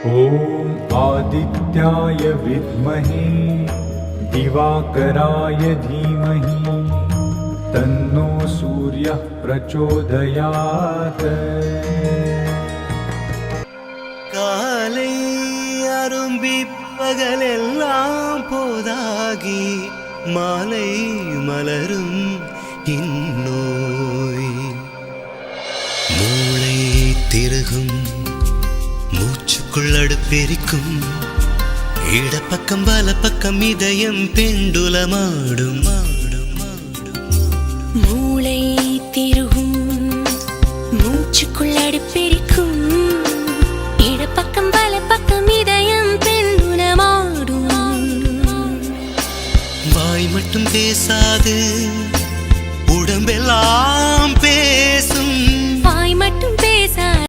ॐ आदित्याय विद्महे दिवाकराय धीमहि तन्नो सूर्यः प्रचोदयात्। காலை அரும்பி பகலெல்லாம் போதாகி மாலை மலரும் இந்நோய் மூளை திருகும் மூச்சுக்குள் அடுப்பெரிக்கும் இடப்பக்கம் வலப்பக்கம் இதயம் பெண்டுலமாடும் மூளை திருகும் மூச்சுக்குள் அடுப்பெரிக்கும் இடப்பக்கம் வலப்பக்கம் இதயம் பெண்டுலமாடும் வாய் மட்டும் பேசாது உடம்பெல்லாம்